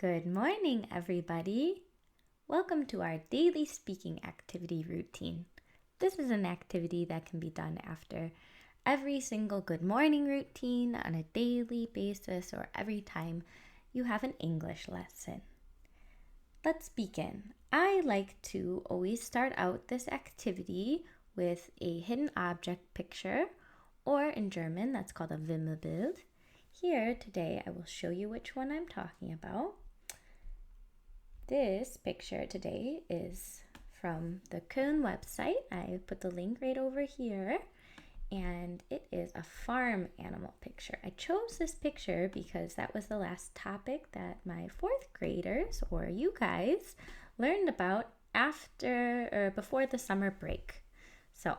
Good morning, everybody. Welcome to our daily speaking activity routine. This is an activity that can be done after every single good morning routine on a daily basis or every time you have an English lesson. Let's begin. I like to always start out this activity with a hidden object picture, or in German, that's called a Wimmelbild. Here today, I will show you which one I'm talking about. This picture today is from the Köln website. I put the link right over here, and it is a farm animal picture. I chose this picture because that was the last topic that my fourth graders, or you guys, learned about before the summer break. So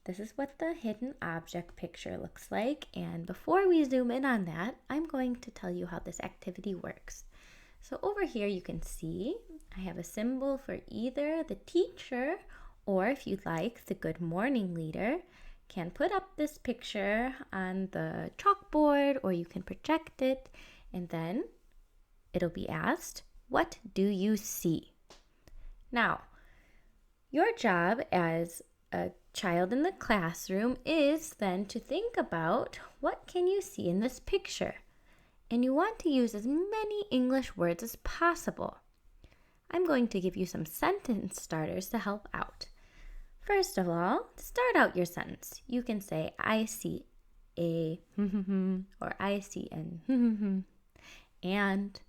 this is what the hidden object picture looks like, and before we zoom in on that, I'm going to tell you how this activity works. So over here you can see I have a symbol for either the teacher or, if you'd like, the good morning leader can put up this picture on the chalkboard, or you can project it, and then it'll be asked, what do you see? Now, your job as a child in the classroom is then to think about what can you see in this picture? And you want to use as many English words as possible. I'm going to give you some sentence starters to help out. First of all, to start out your sentence, you can say, I see a or I see an and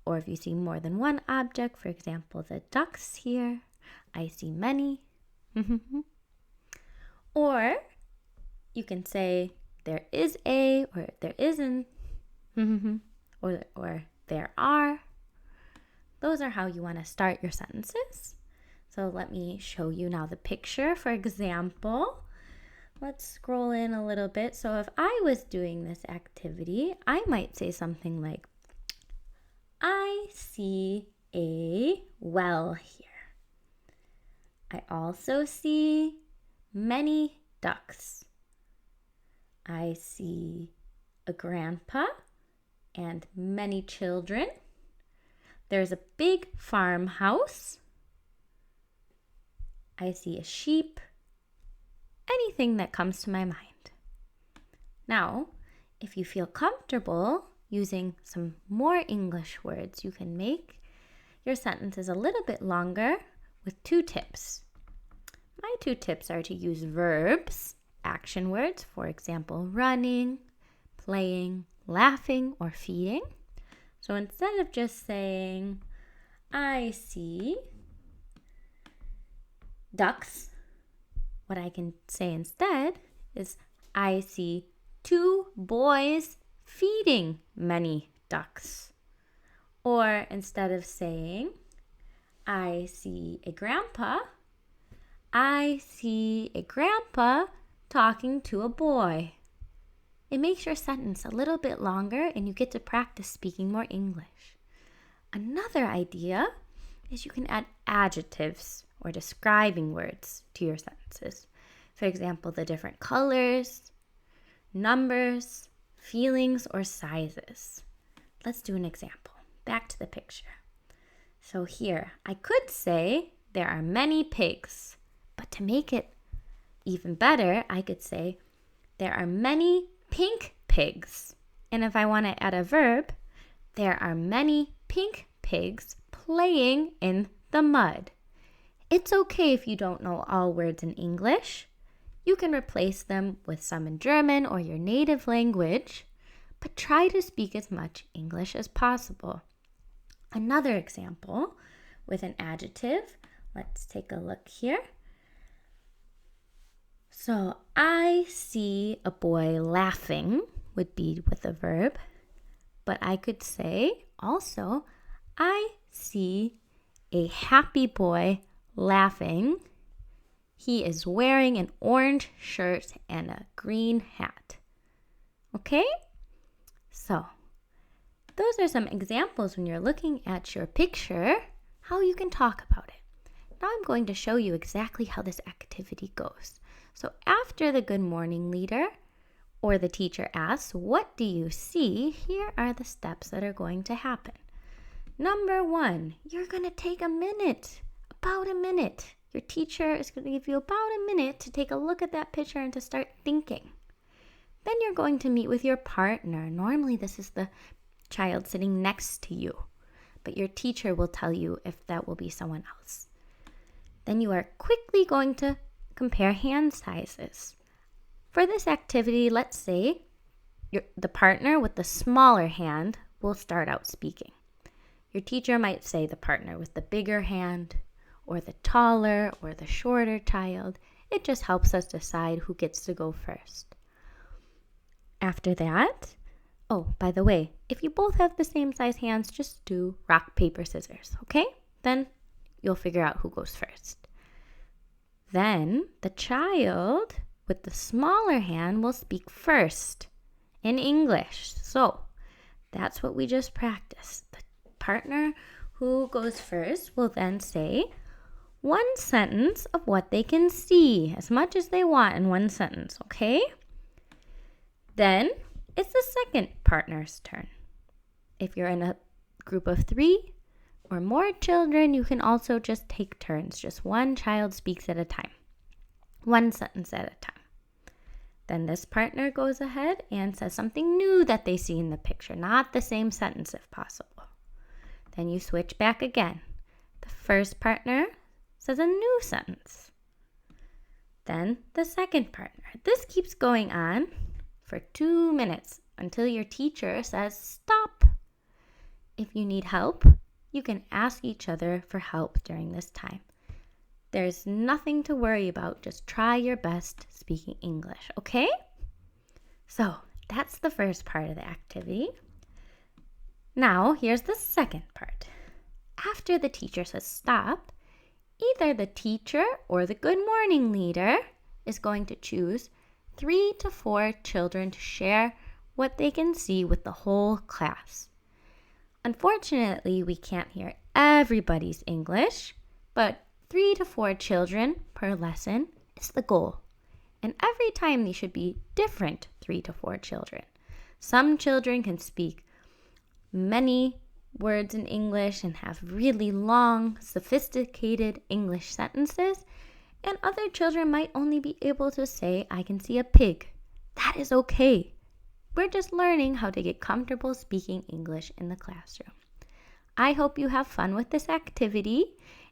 or if you see more than one object, for example, the ducks here, I see many. Or you can say, there is a, or there isn't, or there are. Those are how you want to start your sentences. So let me show you now the picture. For example, let's scroll in a little bit. So if I was doing this activity, I might say something like, I see a well here. I also see many ducks. I see a grandpa and many children. There's a big farmhouse. I see a sheep. Anything that comes to my mind. Now, if you feel comfortable using some more English words, you can make your sentences a little bit longer with 2 tips. My 2 tips are to use verbs, action words, for example, running, playing, laughing, or feeding. So instead of just saying, I see ducks, what I can say instead is, I see 2 boys feeding many ducks. Or instead of saying, I see a grandpa, I see a grandpa talking to a boy. It makes your sentence a little bit longer and you get to practice speaking more English. Another idea is you can add adjectives or describing words to your sentences. For example, the different colors, numbers, feelings, or sizes. Let's do an example. Back to the picture. So here, I could say there are many pigs, but to make it even better, I could say there are many pink pigs. And if I want to add a verb, there are many pink pigs playing in the mud. It's okay if you don't know all words in English. You can replace them with some in German or your native language, but try to speak as much English as possible. Another example with an adjective. Let's take a look here. So, I see a boy laughing would be with a verb, but I could say also, I see a happy boy laughing. He is wearing an orange shirt and a green hat. Okay? So, those are some examples when you're looking at your picture, how you can talk about it. Now I'm going to show you exactly how this activity goes. So after the good morning leader or the teacher asks, what do you see? Here are the steps that are going to happen. Number 1, you're going to take a minute, about a minute. Your teacher is going to give you about a minute to take a look at that picture and to start thinking. Then you're going to meet with your partner. Normally this is the child sitting next to you, but your teacher will tell you if that will be someone else. Then you are quickly going to compare hand sizes. For this activity, let's say the partner with the smaller hand will start out speaking. Your teacher might say the partner with the bigger hand, or the taller or the shorter child. It just helps us decide who gets to go first. After that, oh, by the way, if you both have the same size hands, just do rock, paper, scissors, okay? Then you'll figure out who goes first. Then the child with the smaller hand will speak first in English. So that's what we just practiced. The partner who goes first will then say one sentence of what they can see, as much as they want in one sentence, okay? Then it's the second partner's turn. If you're in a group of 3 or more children, you can also just take turns. Just one child speaks at a time, one sentence at a time. Then this partner goes ahead and says something new that they see in the picture, not the same sentence if possible. Then you switch back again. The first partner says a new sentence. Then the second partner. This keeps going on for 2 minutes until your teacher says stop. If you need help, you can ask each other for help during this time. There's nothing to worry about. Just try your best speaking English, okay? So that's the first part of the activity. Now, here's the second part. After the teacher says stop, either the teacher or the good morning leader is going to choose 3 to 4 children to share what they can see with the whole class. Unfortunately, we can't hear everybody's English, but 3 to 4 children per lesson is the goal. And every time they should be different 3 to 4 children. Some children can speak many words in English and have really long, sophisticated English sentences, and other children might only be able to say, I can see a pig. That is okay. We're just learning how to get comfortable speaking English in the classroom. I hope you have fun with this activity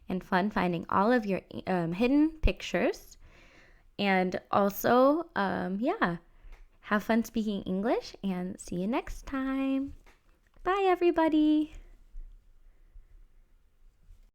and fun finding all of your hidden pictures. And also, have fun speaking English, and see you next time. Bye, everybody.